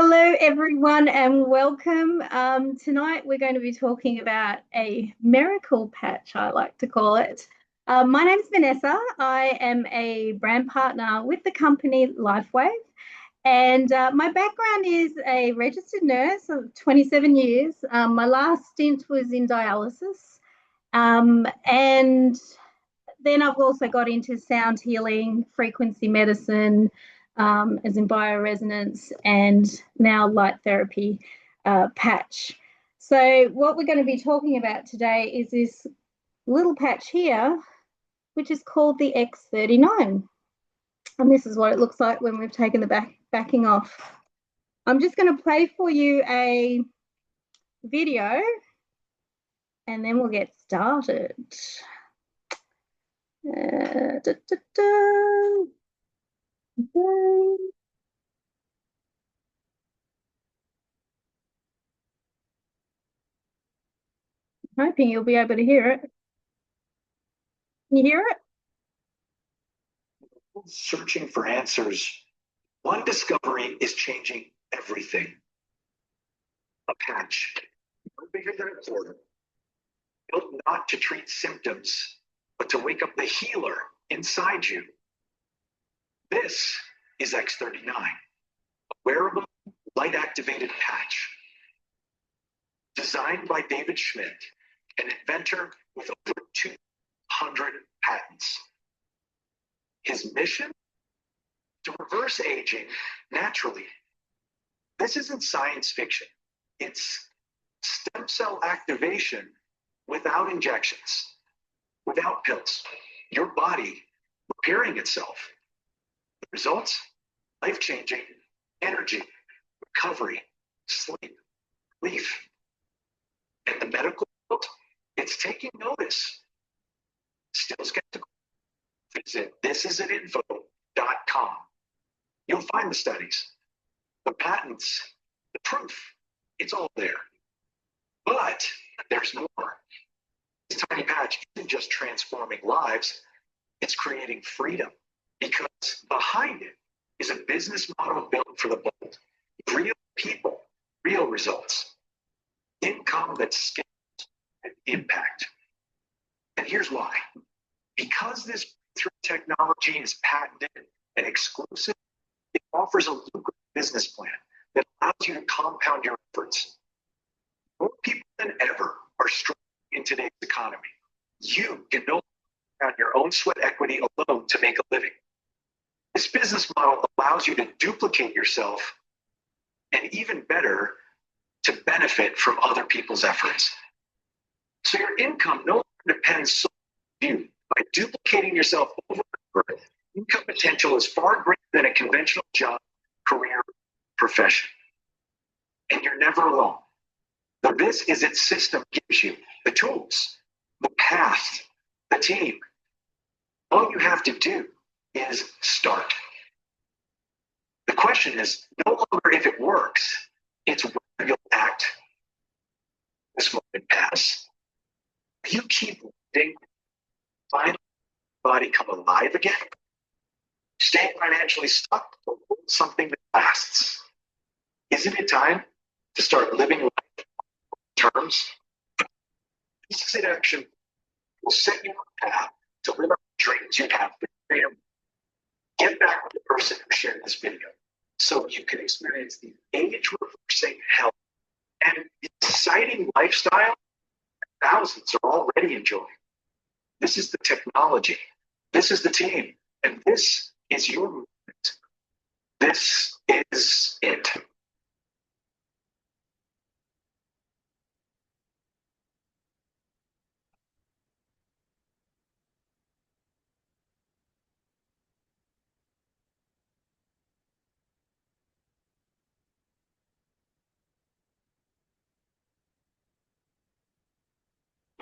Hello, everyone, and welcome. Tonight, we're going to be talking about a miracle patch, I like to call it. My name is Vanessa. I am a brand partner with the company Lifewave, and my background is a registered nurse of 27 years. My last stint was in dialysis, and then I've also got into sound healing, frequency medicine, as in bioresonance, and now light therapy patch. So, what we're going to be talking about today is this little patch here, which is called the X39. And this is what it looks like when we've taken the backing off. I'm just going to play for you a video and then we'll get started. Da, da, da. Hoping you'll be able to hear it. Can you hear it? Searching for answers. One discovery is changing everything. A patch, no bigger than a quarter, built not to treat symptoms, but to wake up the healer inside you. This is X39, a wearable, light-activated patch. Designed by David Schmidt, an inventor with over 200 patents. His mission? To reverse aging naturally. This isn't science fiction. It's stem cell activation without injections, without pills. Your body repairing itself. The results? Life-changing energy, recovery, sleep, relief. And the medical world, it's taking notice. Still skeptical? Visit thisisantinfo.com. You'll find the studies, the patents, the proof. It's all there. But there's more. This tiny patch isn't just transforming lives, it's creating freedom, because behind it is a business model built for the bold. Real people, real results. Income that scales and impact. And here's why. Because this technology is patented and exclusive, it offers a lucrative business plan that allows you to compound your efforts. More people than ever are struggling in today's economy. You can no longer count your own sweat equity alone to make a living. This business model allows you to duplicate yourself and, even better, to benefit from other people's efforts. So your income no longer depends solely on you. By duplicating yourself over and over, income potential is far greater than a conventional job, career, profession. And you're never alone. The This Is It system gives you the tools, the path, the team. All you have to do is start. The question is no longer if it works, it's whether you'll act. This moment pass. If you keep waiting, finally body come alive again, stay financially stuck, or something that lasts. Isn't it time to start living life on terms? This is action will set you on a path to live out the dreams you have for freedom. Get back with the person who shared this video so you can experience the age-reversing health and exciting lifestyle thousands are already enjoying. This is the technology. This is the team. And this is your movement. This is it.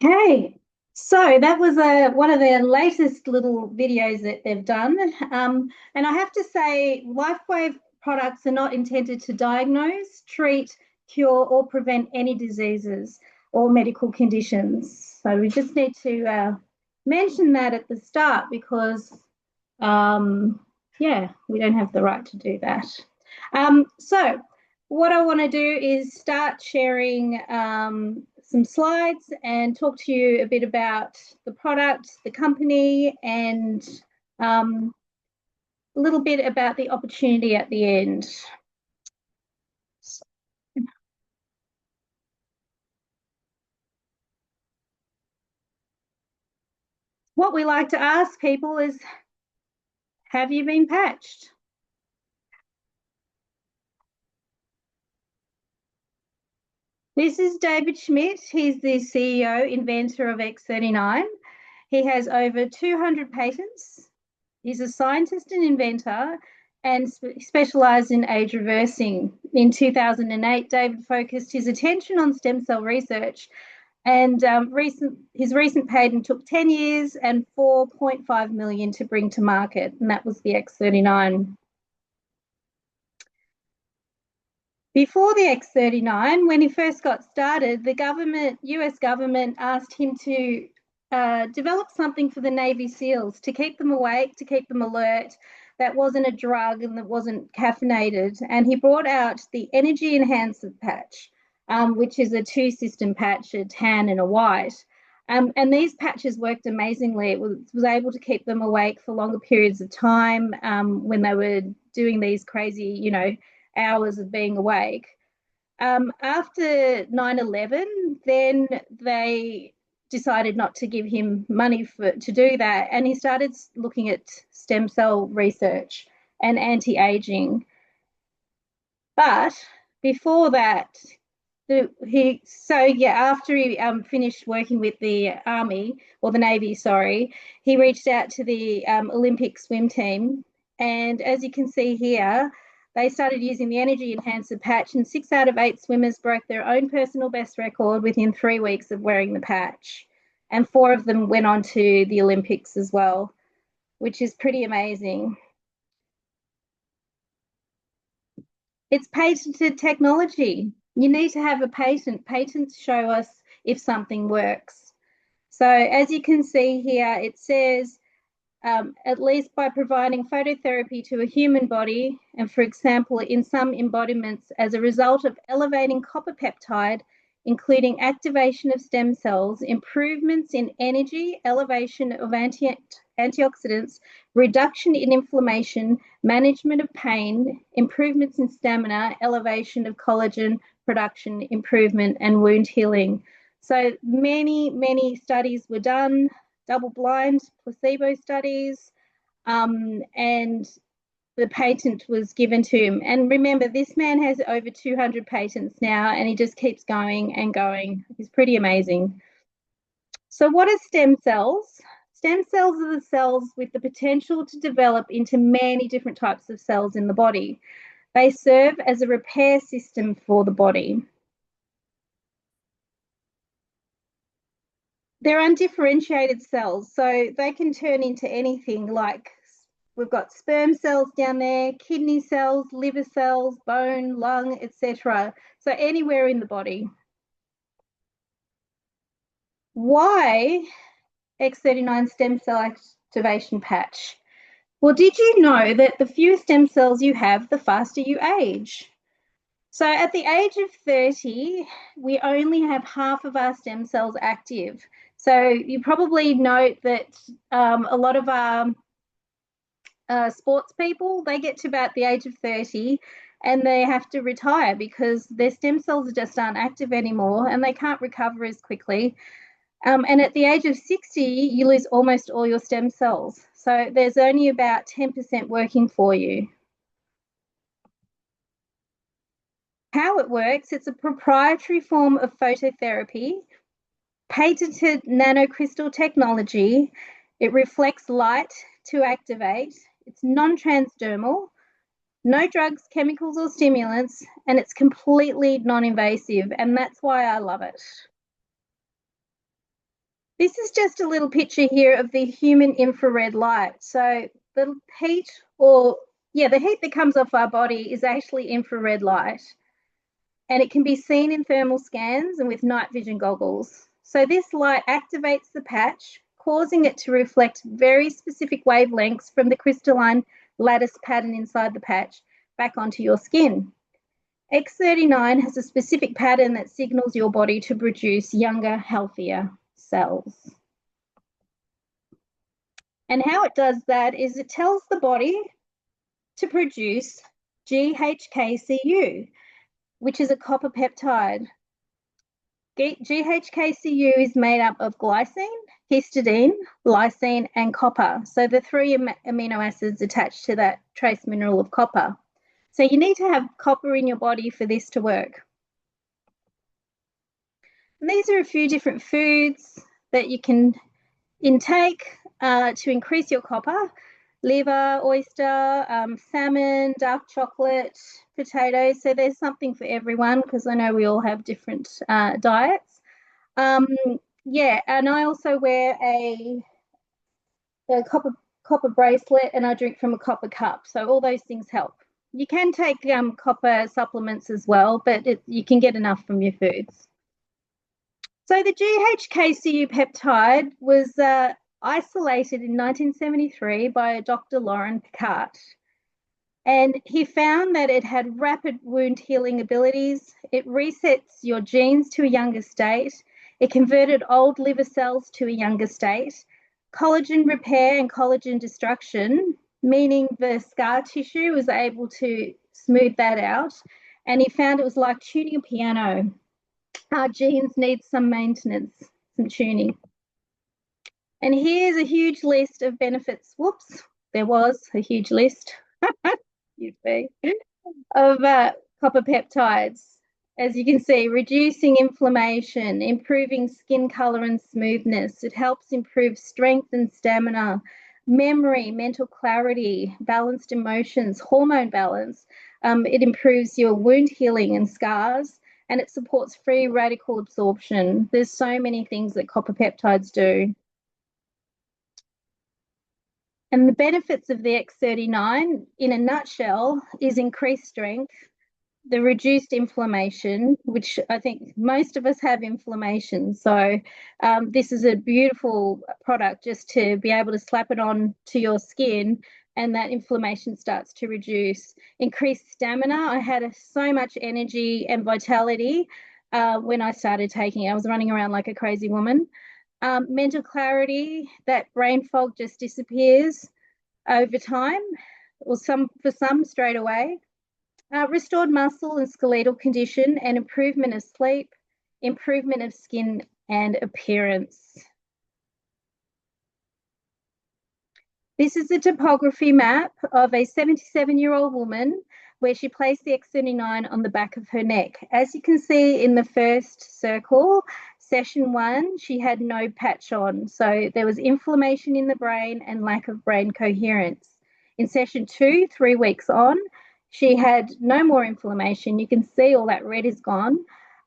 Okay, so that was one of their latest little videos that they've done. And I have to say, LifeWave products are not intended to diagnose, treat, cure, or prevent any diseases or medical conditions. So we just need to mention that at the start because, yeah, we don't have the right to do that. So what I want to do is start sharing some slides and talk to you a bit about the product, the company, and a little bit about the opportunity at the end. What we like to ask people is, have you been patched? This is David Schmidt. He's the CEO, inventor of X39. He has over 200 patents. He's a scientist and inventor and specialised in age reversing. In 2008, David focused his attention on stem cell research, and his recent patent took 10 years and 4.5 million to bring to market, and that was the X39. Before the X39, when he first got started, the US government asked him to develop something for the Navy SEALs to keep them awake, to keep them alert, that wasn't a drug and that wasn't caffeinated. And he brought out the Energy Enhancer patch, which is a two-system patch, a tan and a white. And these patches worked amazingly. It was able to keep them awake for longer periods of time when they were doing these crazy, hours of being awake. After 9/11, then they decided not to give him money to do that, and he started looking at stem cell research and anti-aging. But before that, after he finished working with the Army or the Navy, sorry, he reached out to the Olympic swim team, and as you can see here, they started using the Energy Enhancer patch, and 6 out of 8 swimmers broke their own personal best record within 3 weeks of wearing the patch, and 4 of them went on to the Olympics as well, which is pretty amazing. It's patented technology. You need to have a patent. Patents show us if something works. So as you can see here, it says, at least by providing phototherapy to a human body, and for example, in some embodiments, as a result of elevating copper peptide, including activation of stem cells, improvements in energy, elevation of antioxidants, reduction in inflammation, management of pain, improvements in stamina, elevation of collagen production, improvement, and wound healing. So many studies were done, double-blind placebo studies, and the patent was given to him. And remember, this man has over 200 patents now, and he just keeps going and going. He's pretty amazing. So what are stem cells? Stem cells are the cells with the potential to develop into many different types of cells in the body. They serve as a repair system for the body. They're undifferentiated cells, so they can turn into anything. Like we've got sperm cells down there, kidney cells, liver cells, bone, lung, etc. So anywhere in the body. Why X39 stem cell activation patch? Well, did you know that the fewer stem cells you have, the faster you age? So at the age of 30, we only have half of our stem cells active. So you probably note that a lot of our sports people, they get to about the age of 30 and they have to retire because their stem cells just aren't active anymore and they can't recover as quickly. And at the age of 60, you lose almost all your stem cells. So there's only about 10% working for you. How it works, it's a proprietary form of phototherapy, patented nanocrystal technology. It reflects light to activate. It's non-transdermal, no drugs, chemicals, or stimulants, and it's completely non-invasive, and that's why I love it. This is just a little picture here of the human infrared light. So the heat that comes off our body is actually infrared light, and it can be seen in thermal scans and with night vision goggles. So this light activates the patch, causing it to reflect very specific wavelengths from the crystalline lattice pattern inside the patch back onto your skin. X39 has a specific pattern that signals your body to produce younger, healthier cells. And how it does that is it tells the body to produce GHKCU, which is a copper peptide. GHKCU is made up of glycine, histidine, lysine, and copper. So the three amino acids attached to that trace mineral of copper. So you need to have copper in your body for this to work. And these are a few different foods that you can intake to increase your copper. Liver, oyster, salmon, dark chocolate, potatoes. So there's something for everyone because I know we all have different diets. Yeah, and I also wear a copper bracelet and I drink from a copper cup. So all those things help. You can take copper supplements as well, but you can get enough from your foods. So the GHKCU peptide was isolated in 1973 by Dr. Lauren Picard. And he found that it had rapid wound healing abilities. It resets your genes to a younger state. It converted old liver cells to a younger state. Collagen repair and collagen destruction, meaning the scar tissue was able to smooth that out. And he found it was like tuning a piano. Our genes need some maintenance, some tuning. And here's a huge list of benefits. Whoops, there was a huge list. You'd be of copper peptides. As you can see, reducing inflammation, improving skin color and smoothness. It helps improve strength and stamina, memory, mental clarity, balanced emotions, hormone balance. It improves your wound healing and scars, and it supports free radical absorption. There's so many things that copper peptides do. And the benefits of the X39, in a nutshell, is increased strength, the reduced inflammation, which I think most of us have inflammation. So this is a beautiful product just to be able to slap it on to your skin and that inflammation starts to reduce. Increased stamina. I had so much energy and vitality when I started taking it. I was running around like a crazy woman. Mental clarity, that brain fog just disappears over time, or for some straight away. Restored muscle and skeletal condition and improvement of sleep, improvement of skin and appearance. This is a topography map of a 77-year-old woman where she placed the X39 on the back of her neck. As you can see in the first circle, session 1, she had no patch on. So there was inflammation in the brain and lack of brain coherence. In session 2, 3 weeks on, she had no more inflammation. You can see all that red is gone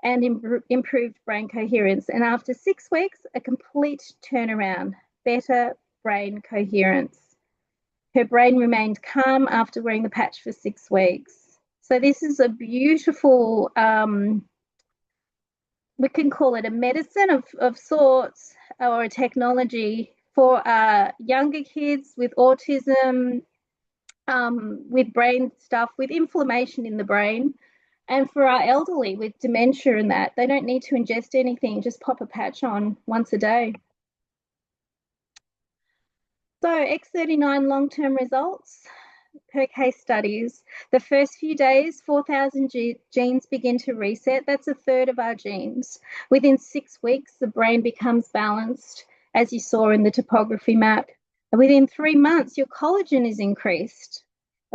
and improved brain coherence. And after 6 weeks, a complete turnaround, better brain coherence. Her brain remained calm after wearing the patch for 6 weeks. So this is a beautiful, we can call it a medicine of sorts or a technology for younger kids with autism, with brain stuff, with inflammation in the brain. And for our elderly with dementia and that, they don't need to ingest anything, just pop a patch on once a day. So X39 long-term results per case studies. The first few days, 4,000 genes begin to reset. That's a third of our genes. Within 6 weeks, the brain becomes balanced, as you saw in the topography map. Within 3 months, your collagen is increased.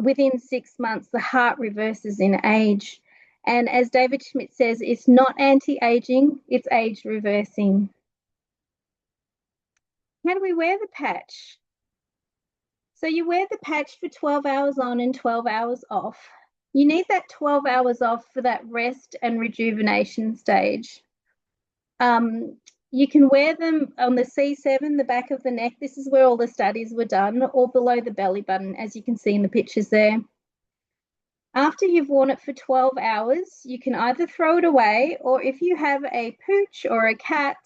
Within 6 months, the heart reverses in age. And as David Schmidt says, it's not anti-aging, it's age reversing. How do we wear the patch? So you wear the patch for 12 hours on and 12 hours off. You need that 12 hours off for that rest and rejuvenation stage. You can wear them on the C7, the back of the neck. This is where all the studies were done, or below the belly button, as you can see in the pictures there. After you've worn it for 12 hours, you can either throw it away, or if you have a pooch or a cat,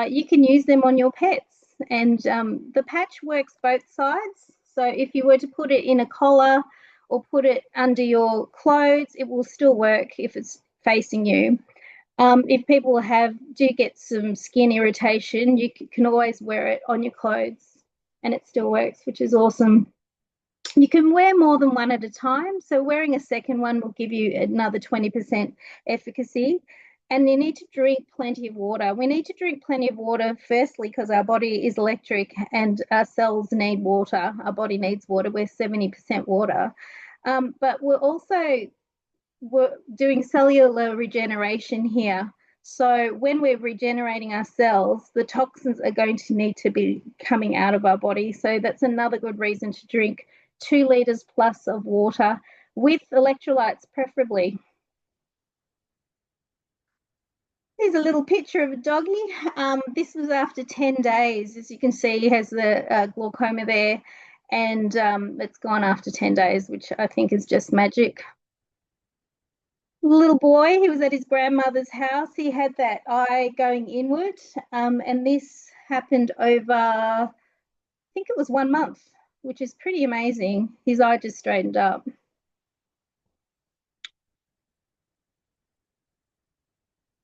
you can use them on your pets. And the patch works both sides. So if you were to put it in a collar or put it under your clothes. It will still work if it's facing you. If people do get some skin irritation, you can always wear it on your clothes and it still works, which is awesome. You can wear more than one at a time. So wearing a second one will give you another 20% efficacy. And you need to drink plenty of water. We need to drink plenty of water, firstly, because our body is electric and our cells need water. Our body needs water. We're 70% water. But we're doing cellular regeneration here. So when we're regenerating our cells, the toxins are going to need to be coming out of our body. So that's another good reason to drink 2 litres plus of water with electrolytes, preferably. Here's a little picture of a doggy. This was after 10 days. As you can see, he has the glaucoma there, and it's gone after 10 days, which I think is just magic. Little boy, he was at his grandmother's house. He had that eye going inward, and this happened over, I think it was 1 month, which is pretty amazing. His eye just straightened up.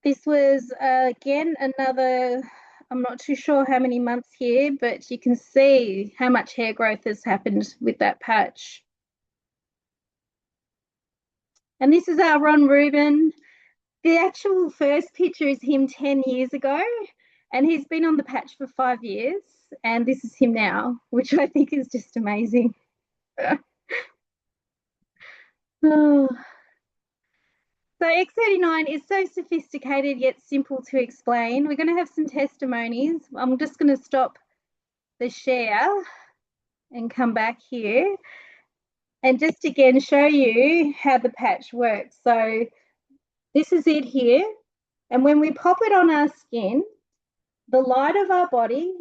This was, again, another, I'm not too sure how many months here, but you can see how much hair growth has happened with that patch. And this is our Ron Rubin. The actual first picture is him 10 years ago, and he's been on the patch for 5 years, and this is him now, which I think is just amazing. Oh. So X39 is so sophisticated yet simple to explain. We're going to have some testimonies. I'm just going to stop the share and come back here and just again show you how the patch works. So this is it here. And when we pop it on our skin, the light of our body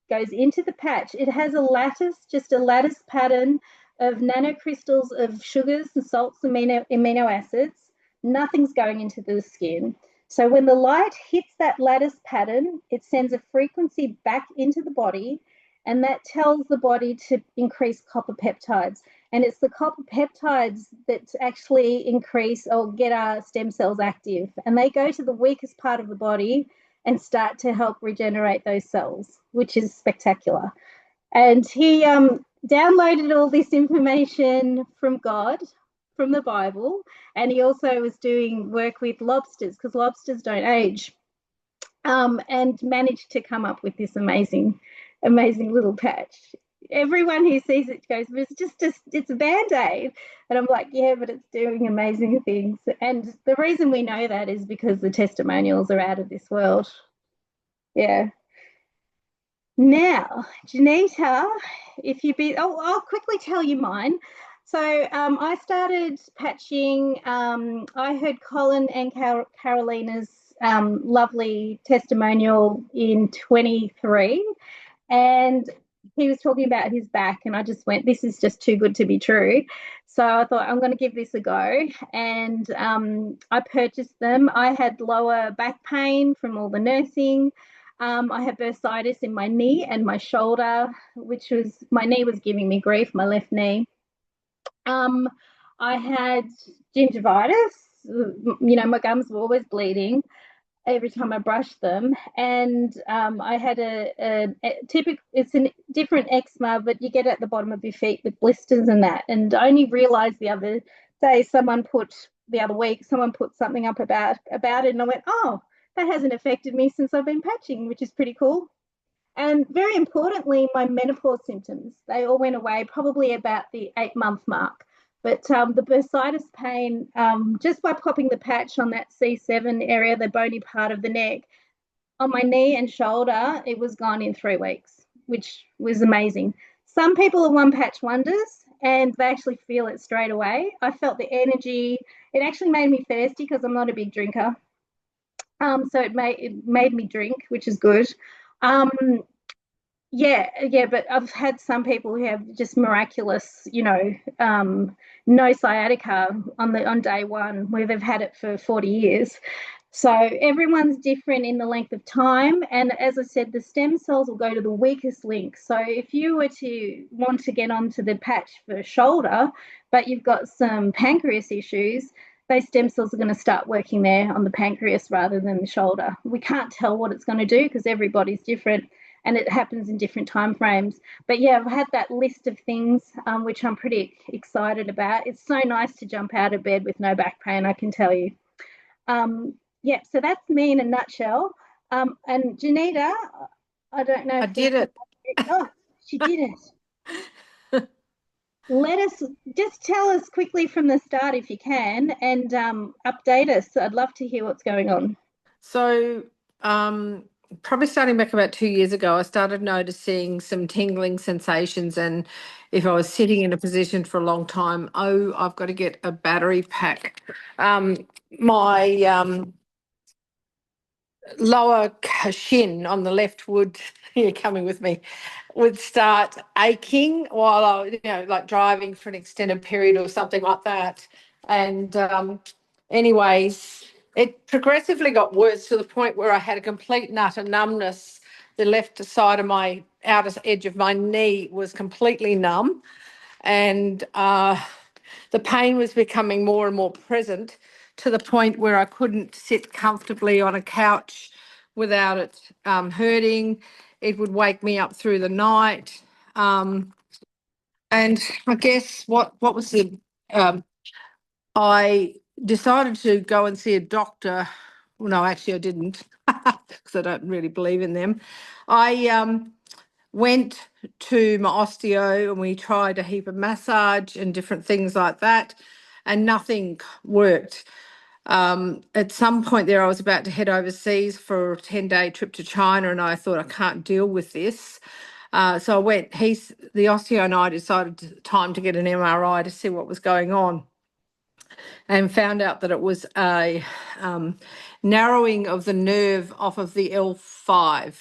goes into the patch. It has a lattice, just a lattice pattern of nanocrystals of sugars and salts, amino acids. Nothing's going into the skin. So when the light hits that lattice pattern, it sends a frequency back into the body, and that tells the body to increase copper peptides. And it's the copper peptides that actually increase or get our stem cells active. And they go to the weakest part of the body and start to help regenerate those cells, which is spectacular. And he downloaded all this information from God, from the Bible, and he also was doing work with lobsters, because lobsters don't age, and managed to come up with this amazing little patch. Everyone who sees it goes, it's a Band-Aid. And I'm like, yeah, but it's doing amazing things. And the reason we know that is because the testimonials are out of this world. Yeah. Now, Janita, I'll quickly tell you mine. So I started patching. I heard Colin and Carolina's lovely testimonial in 23, and he was talking about his back, and I just went, this is just too good to be true. So I thought, I'm going to give this a go, and I purchased them. I had lower back pain from all the nursing. I had bursitis in my knee and my shoulder, my knee was giving me grief, my left knee. I had gingivitis. My gums were always bleeding every time I brushed them, and I had it's a different eczema, but you get it at the bottom of your feet with blisters and that. And I only realised the other day, someone put something up about it, and I went, oh, that hasn't affected me since I've been patching, which is pretty cool. And very importantly, my menopause symptoms, they all went away probably about the 8-month mark. But the bursitis pain, just by popping the patch on that C7 area, the bony part of the neck, on my knee and shoulder, it was gone in 3 weeks, which was amazing. Some people are one patch wonders, and they actually feel it straight away. I felt the energy. It actually made me thirsty because I'm not a big drinker. So it made me drink, which is good. But I've had some people who have just miraculous, no sciatica on day one, where they've had it for 40 years. So everyone's different in the length of time. And as I said, the stem cells will go to the weakest link. So if you were to want to get onto the patch for shoulder, but you've got some pancreas issues, those stem cells are going to start working there on the pancreas rather than the shoulder. We can't tell what it's going to do because everybody's different and it happens in different time frames. But yeah, I've had that list of things, which I'm pretty excited about. It's so nice to jump out of bed with no back pain, I can tell you. Um, yeah, so that's me in a nutshell. And Janita, I don't know I if we've did it. oh, she did it. Let us just tell us quickly from the start if you can, and update us. I'd love to hear what's going on. So, probably starting back about 2 years ago, I started noticing some tingling sensations. And if I was sitting in a position for a long time, oh, I've got to get a battery pack. My lower shin on the left would, you're coming with me, would start aching while I, like driving for an extended period or something like that. And anyways, it progressively got worse to the point where I had a complete and utter numbness. The left side of my outer edge of my knee was completely numb, and the pain was becoming more and more present to the point where I couldn't sit comfortably on a couch without it hurting. It would wake me up through the night. And I guess what was the I decided to go and see a doctor. Well, no, actually I didn't, because I don't really believe in them. I went to my osteo and we tried a heap of massage and different things like that, and nothing worked. At some point there, I was about to head overseas for a 10-day trip to China, and I thought I can't deal with this. So I went, the osteo and I decided time to get an MRI to see what was going on, and found out that it was a narrowing of the nerve off of the L5.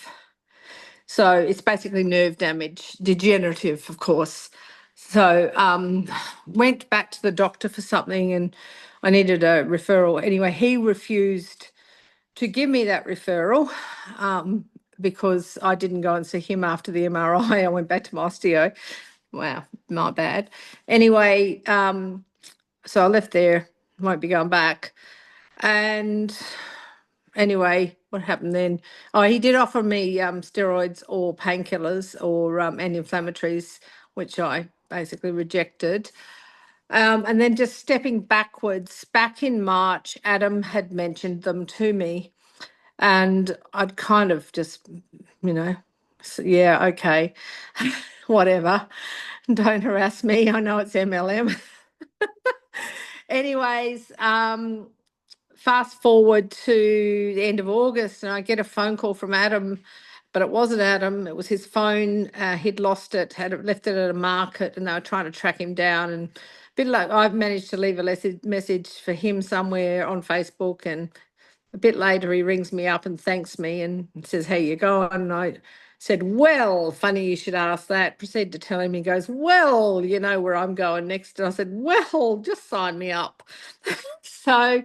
So it's basically nerve damage, degenerative, of course. So went back to the doctor for something, and I needed a referral. Anyway, he refused to give me that referral because I didn't go and see him after the MRI. I went back to my osteo. Wow, my bad. Anyway, so I left there, won't be going back. And anyway, what happened then? Oh, he did offer me steroids or painkillers or anti-inflammatories, which I basically rejected. And then just stepping backwards, back in March, Adam had mentioned them to me, and I'd kind of just, yeah, okay, whatever. Don't harass me. I know it's MLM. Anyways, fast forward to the end of August, and I get a phone call from Adam, but it wasn't Adam. It was his phone. He'd lost it, had left it at a market, and they were trying to track him down. And a bit like I've managed to leave a message for him somewhere on Facebook, and a bit later he rings me up and thanks me and says, "How you going?" And I said, "Well, funny you should ask that." Proceed to tell him. He goes, "Well, you know where I'm going next." And I said, "Well, just sign me up." So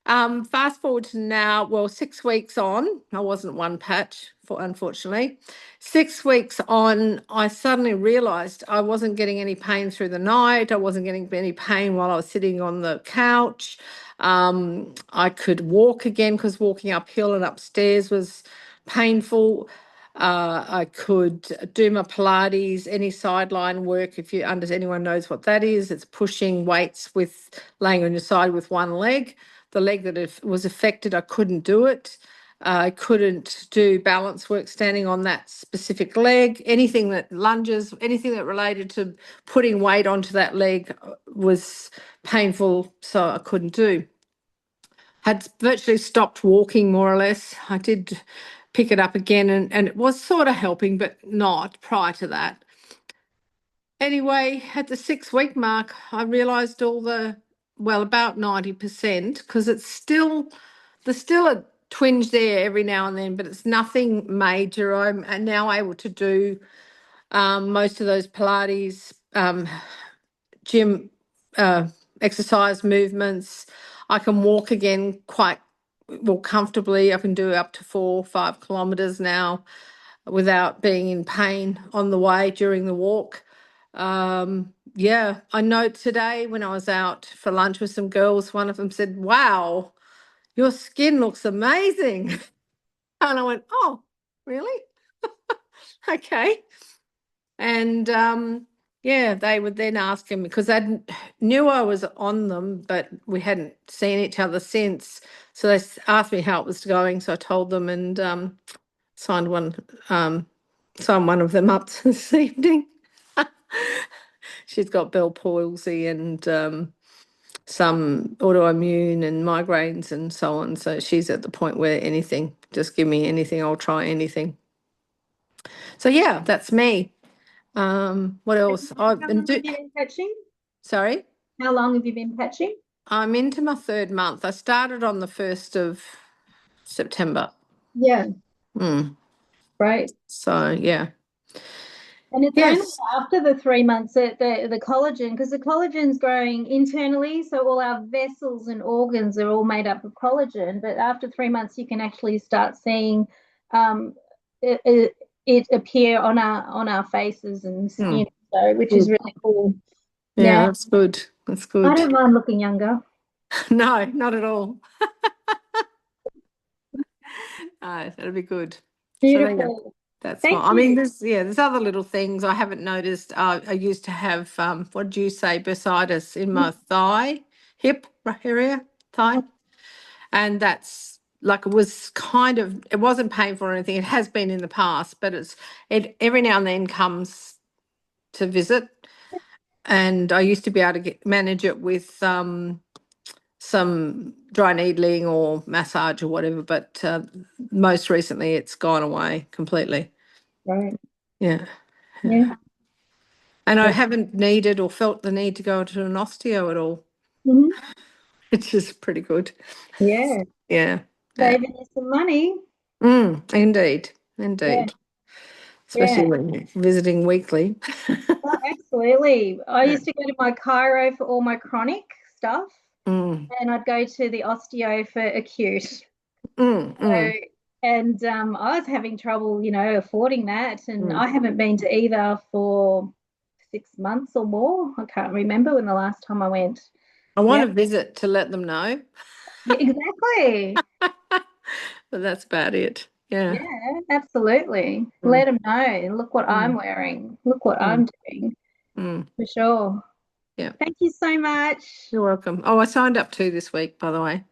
fast forward to now, well, 6 weeks on, I wasn't one patch, unfortunately. 6 weeks on, I suddenly realised I wasn't getting any pain through the night. I wasn't getting any pain while I was sitting on the couch. I could walk again because walking uphill and upstairs was painful. I could do my Pilates, any sideline work. If anyone knows what that is, it's pushing weights with laying on your side with one leg. The leg that was affected, I couldn't do it. I couldn't do balance work standing on that specific leg. Anything that lunges, anything that related to putting weight onto that leg was painful, so I couldn't do. Had virtually stopped walking more or less. I did pick it up again, and it was sort of helping, but not prior to that. Anyway, at the 6 week mark, I realised about 90%, because there's still a twinge there every now and then, but it's nothing major. I'm now able to do most of those Pilates, gym exercise movements. I can walk again quite walk comfortably. I can do up to 4 or 5 kilometres now without being in pain on the way during the walk. Yeah, I know today when I was out for lunch with some girls, one of them said, "Wow, your skin looks amazing." And I went, "Oh, really?" Okay. And yeah, they would then ask him because they knew I was on them, but we hadn't seen each other since. So they asked me how it was going. So I told them and signed one signed one of them up this evening. She's got Bell palsy and some autoimmune and migraines and so on. So she's at the point where anything, just give me anything, I'll try anything. So yeah, that's me. What else? How long have you been patching? Sorry? How long have you been patching? I'm into my 3rd month. I started on the 1st of September. Yeah, Mm. right. So yeah. And it's only Yes. after the 3 months that the collagen, because the collagen's growing internally, so all our vessels and organs are all made up of collagen. But after 3 months, you can actually start seeing um, it appear on our faces and Mm. so which is Good. really cool. Yeah, Yeah, that's good. That's I good. don't mind looking younger. No, not at all. No, that'll be good. So there you go. Beautiful. That's fine. Thank I mean, you. there's other little things I haven't noticed. I used to have what did you say, bursitis in my thigh, hip area, thigh, and that's like it was kind of it wasn't painful or anything. It has been in the past, but it every now and then comes to visit, and I used to be able to manage it with some dry needling or massage or whatever, but most recently it's gone away completely. Right. Yeah. Yeah. And I Yeah. haven't needed or felt the need to go to an osteo at all, Mhm. which is pretty good. Yeah. Yeah. Yeah. Saving you some money. Indeed. Yeah. Indeed. Especially Yeah. when you're visiting weekly. Oh, absolutely. I Yeah. used to go to my chiro for all my chronic stuff, Mm, and I'd go to the osteo for acute. mm, So, mm, and I was having trouble, affording that, and mm. I haven't been to either for 6 months or more. I can't remember when the last time I went. I want Yeah, to visit to let them know, yeah, exactly. but that's about it. Yeah. Yeah, absolutely. Mm, Let them know. Look what I'm mm, wearing. Look what mm, I'm doing. mm. For sure. Yeah. Thank you so much. You're welcome. Oh, I signed up too this week, by the way.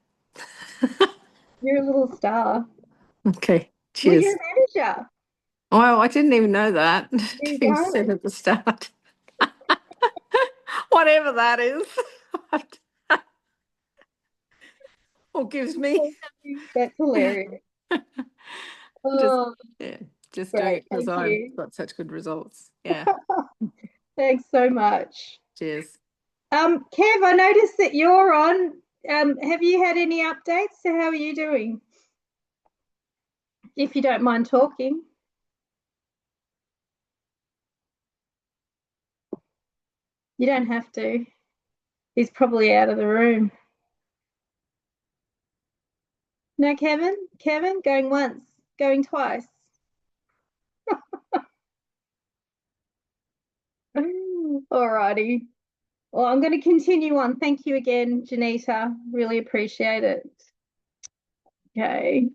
You're a little star. Okay. Well, you're Cheers. a manager. Oh, I didn't even know that. There you You go. said at the start. Whatever that is. Or gives me. That's hilarious. Just Oh, yeah, just doing great. it because Thank I've you. got such good results. Yeah. Thanks so much. Cheers. Kev, I noticed that you're on. Have you had any updates? So how are you doing? If you don't mind talking. You don't have to. He's probably out of the room. No, Kevin? Kevin, going once, going twice. Alrighty. Well, I'm going to continue on. Thank you again, Janita. Really appreciate it. Okay.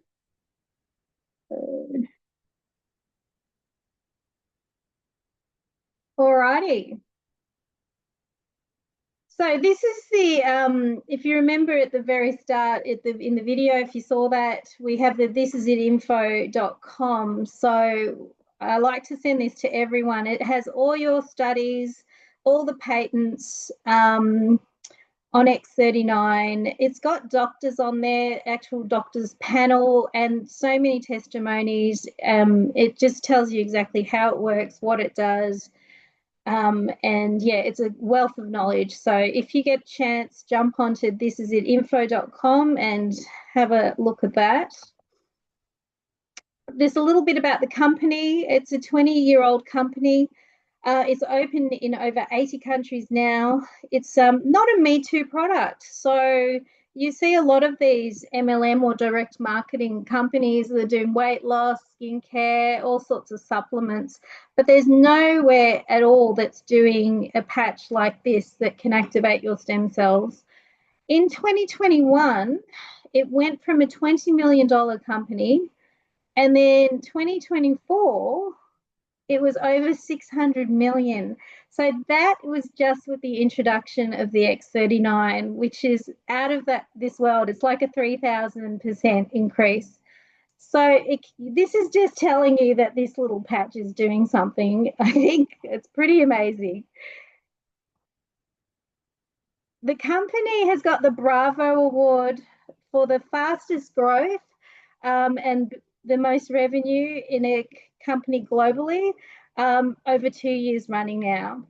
Alrighty. So this is the if you remember at the very start in the video, if you saw that, we have the thisisinfo.com. So I like to send this to everyone. It has all your studies, all the patents on X39. It's got doctors on there, actual doctors panel, and so many testimonies. It just tells you exactly how it works, what it does. And yeah, it's a wealth of knowledge. So if you get a chance, jump onto thisisinfo.com and have a look at that. There's a little bit about the company. It's a 20-year-old company. It's open in over 80 countries now. It's not a Me Too product. So you see a lot of these MLM or direct marketing companies that are doing weight loss, skincare, all sorts of supplements, but there's nowhere at all that's doing a patch like this that can activate your stem cells. In 2021, it went from a $20 million company, and then 2024, it was over 600 million. So that was just with the introduction of the X39, which is out of this world. It's like a 3,000% increase. So this is just telling you that this little patch is doing something. I think it's pretty amazing. The company has got the Bravo Award for the fastest growth and the most revenue in a company globally over 2 years running now.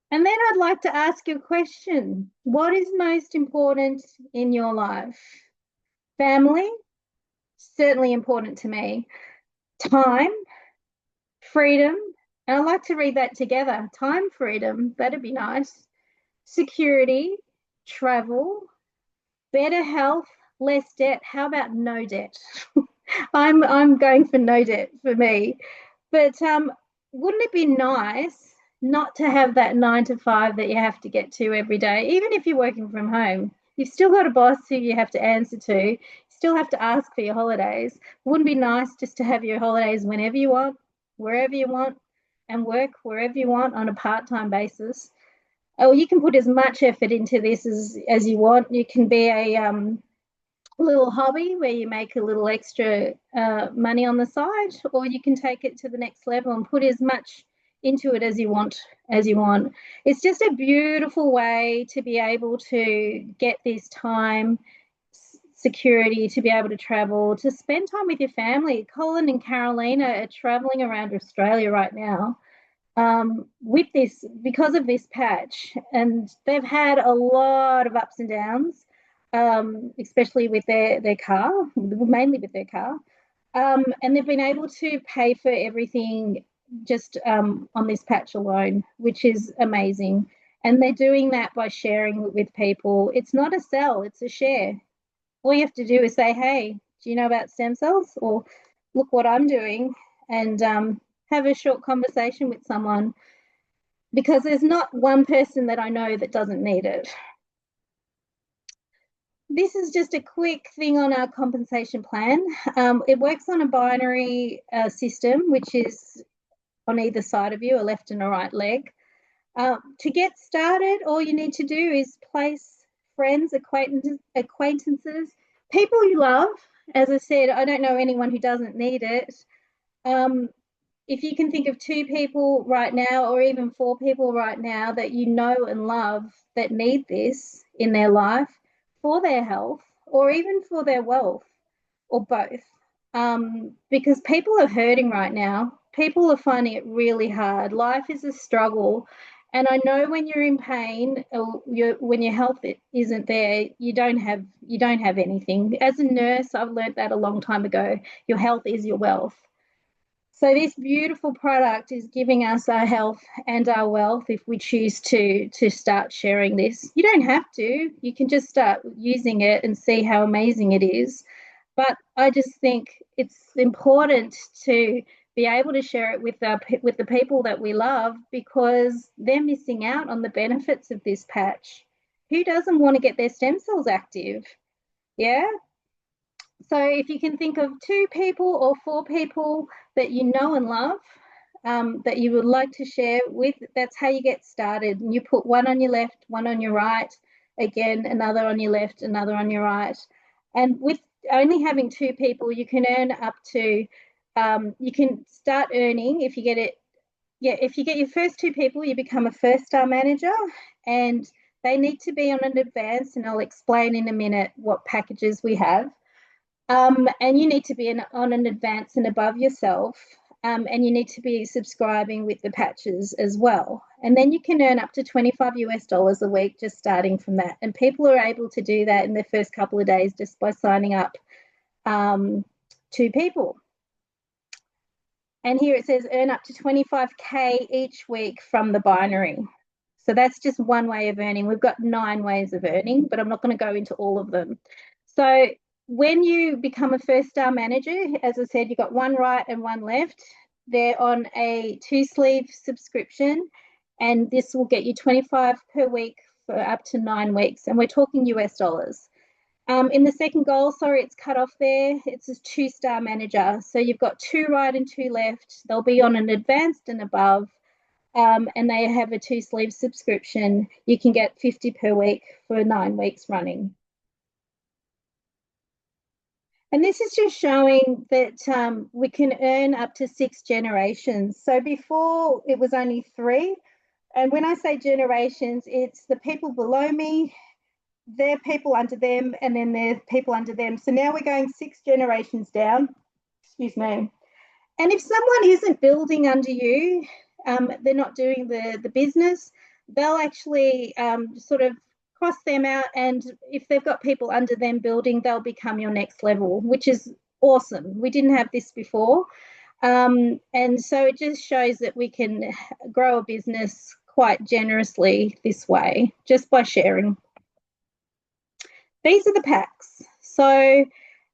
And then I'd like to ask you a question. What is most important in your life? Family, certainly important to me. Time, freedom, and I'd like to read that together. Time, freedom, that'd be nice. Security, travel, better health, less debt. How about no debt? I'm going for no debt for me. But wouldn't it be nice not to have that 9 to 5 that you have to get to every day? Even if you're working from home, you've still got a boss who you have to answer to. You still have to ask for your holidays. Wouldn't it be nice just to have your holidays whenever you want, wherever you want, and work wherever you want on a part-time basis? Oh, you can put as much effort into this as you want. You can be a little hobby where you make a little extra money on the side, or you can take it to the next level and put as much into it as you want. It's just a beautiful way to be able to get this time, security, to be able to travel, to spend time with your family. Colin and Carolina are traveling around Australia right now with this, because of this patch, and they've had a lot of ups and downs, especially with their car, mainly with their car, and they've been able to pay for everything just on this patch alone, which is amazing. And they're doing that by sharing it with people. It's not a sell, it's a share. All you have to do is say, hey, do you know about stem cells? Or look what I'm doing, and have a short conversation with someone, because there's not one person that I know that doesn't need it. This is just a quick thing on our compensation plan. It works on a binary system, which is on either side of you, a left and a right leg. To get started, all you need to do is place friends, acquaintances, people you love. As I said, I don't know anyone who doesn't need it. If you can think of 2 people right now, or even 4 people right now that you know and love that need this in their life for their health, or even for their wealth, or both, because people are hurting right now. People are finding it really hard. Life is a struggle. And I know when you're in pain, or when your health isn't there, you don't have anything. As a nurse, I've learned that a long time ago. Your health is your wealth. So this beautiful product is giving us our health and our wealth if we choose to start sharing this. You don't have to. You can just start using it and see how amazing it is. But I just think it's important to be able to share it with the people that we love, because they're missing out on the benefits of this patch. Who doesn't want to get their stem cells active? Yeah. So if you can think of 2 people or 4 people that you know and love, that you would like to share with, that's how you get started. And you put one on your left, one on your right, again, another on your left, another on your right. And with only having 2 people, you can earn up to, you can start earning, if you get it, if you get your first 2 people, you become a first-star manager, and they need to be on an advance, and I'll explain in a minute what packages we have. And you need to be on an advance and above yourself, and you need to be subscribing with the patches as well. And then you can earn up to $25 a week just starting from that. And people are able to do that in their first couple of days just by signing up 2 people. And here it says earn up to $25K each week from the binary. So that's just one way of earning. We've got 9 ways of earning, but I'm not going to go into all of them. So when you become a first star manager, as I said, you've got one right and one left. They're on a 2-sleeve subscription, and this will get you 25 per week for up to 9 weeks. And we're talking US dollars. In the second goal, sorry, it's cut off there. It's a 2-star manager. So you've got 2 right and 2 left. They'll be on an advanced and above, and they have a 2-sleeve subscription. You can get 50 per week for 9 weeks running. And this is just showing that we can earn up to 6 generations. So before it was only 3. And when I say generations, it's the people below me, their people under them, and then their people under them. So now we're going 6 generations down. Excuse me. And if someone isn't building under you, they're not doing the business, they'll actually sort of cross them out. And if they've got people under them building, they'll become your next level, which is awesome. We didn't have this before. And so it just shows that we can grow a business quite generously this way, just by sharing. These are the packs. So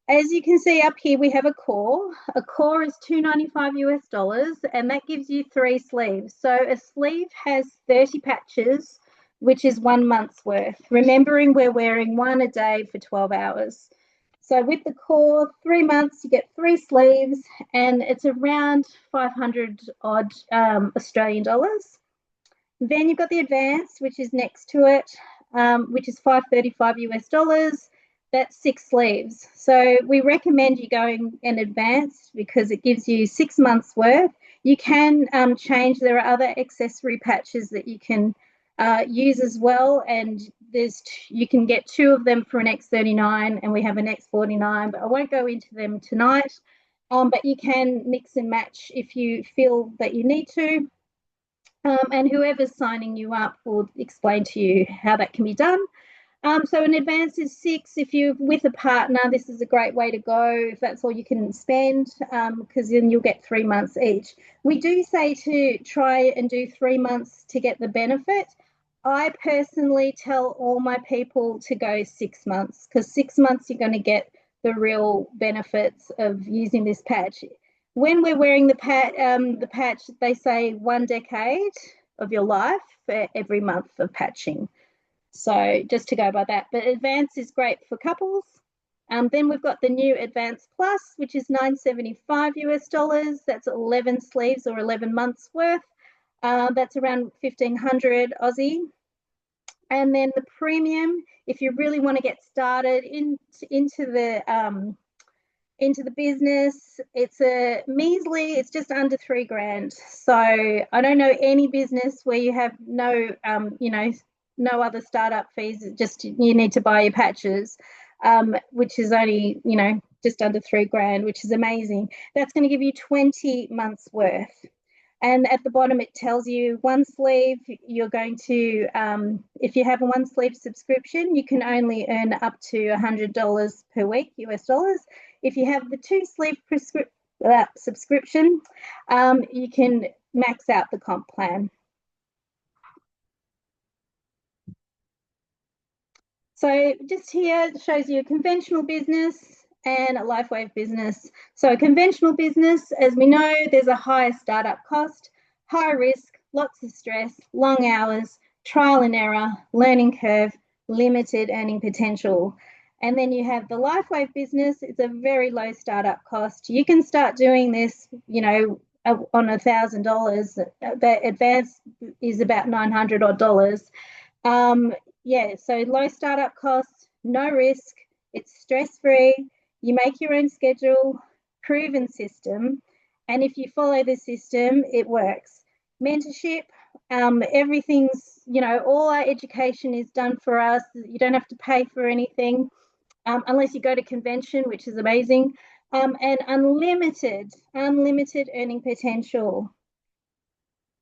as you can see up here, we have a core. A core is $295 US, and that gives you 3 sleeves. So a sleeve has 30 patches, which is 1 month's worth. Remembering we're wearing 1 a day for 12 hours. So with the core, 3 months, you get 3 sleeves, and it's around 500 odd Australian dollars. Then you've got the advanced, which is next to it, which is $535 US. That's 6 sleeves. So we recommend you going in advance because it gives you 6 months worth. You can change. There are other accessory patches that you can use as well, and you can get 2 of them for an X39, and we have an X49, but I won't go into them tonight. But you can mix and match if you feel that you need to. And whoever's signing you up will explain to you how that can be done. So an advance is 6. If you're with a partner, this is a great way to go if that's all you can spend, because then you'll get 3 months each. We do say to try and do 3 months to get the benefit. I personally tell all my people to go 6 months, because 6 months you're going to get the real benefits of using this patch. When we're wearing the patch, they say 1 decade of your life for every month of patching. So just to go by that. But Advance is great for couples. Then we've got the new Advance Plus, which is $975 US. That's 11 sleeves or 11 months worth. That's around 1,500 Aussie. And then the Premium, if you really want to get started into the business, it's a measly, it's just under $3,000. So I don't know any business where you have no no other startup fees. Just you need to buy your patches, which is only just under $3,000, which is amazing. That's going to give you 20 months worth. And at the bottom it tells you 1 sleeve, you're going to if you have a 1 sleeve subscription, you can only earn up to $100 per week US dollars. If you have the 2 sleeve subscription, you can max out the comp plan. So just here it shows you a conventional business and a Lifewave business. So a conventional business, as we know, there's a higher startup cost, high risk, lots of stress, long hours, trial and error, learning curve, limited earning potential. And then you have the Lifewave business. It's a very low startup cost. You can start doing this, on $1,000. The advance is about $900 odd. So low startup costs, no risk, it's stress-free, you make your own schedule, proven system, and if you follow the system, it works. Mentorship, everything's, all our education is done for us. You don't have to pay for anything unless you go to convention, which is amazing, and unlimited earning potential.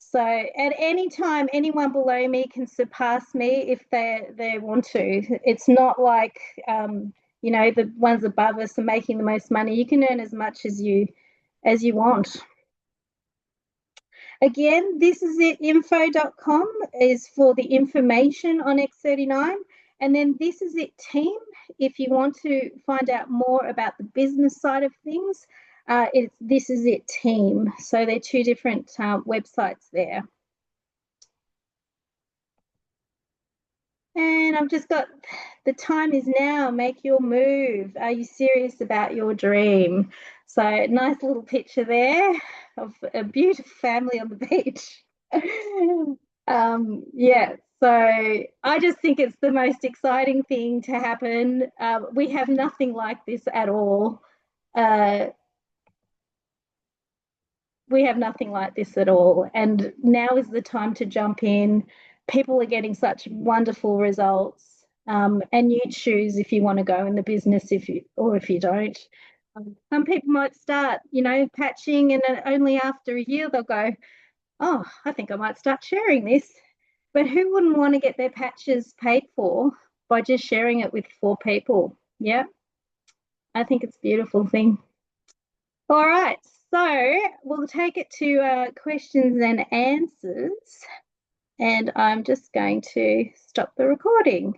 So at any time, anyone below me can surpass me if they want to. It's not like, the ones above us are making the most money. You can earn as much as you want. Again, this is it info.com is for the information on X39. And then this is it team. If you want to find out more about the business side of things, it's this is it team. So they're two different websites there. And I've just got the time is now. Make your move. Are you serious about your dream? So nice little picture there of a beautiful family on the beach. Yeah, so I just think it's the most exciting thing to happen. We have nothing like this at all. We have nothing like this at all. And now is the time to jump in. People are getting such wonderful results. And you choose if you want to go in the business if you don't. Some people might start, patching, and then only after a year they'll go, oh, I think I might start sharing this. But who wouldn't want to get their patches paid for by just sharing it with 4 people? Yeah, I think it's a beautiful thing. All right, so we'll take it to questions and answers. And I'm just going to stop the recording.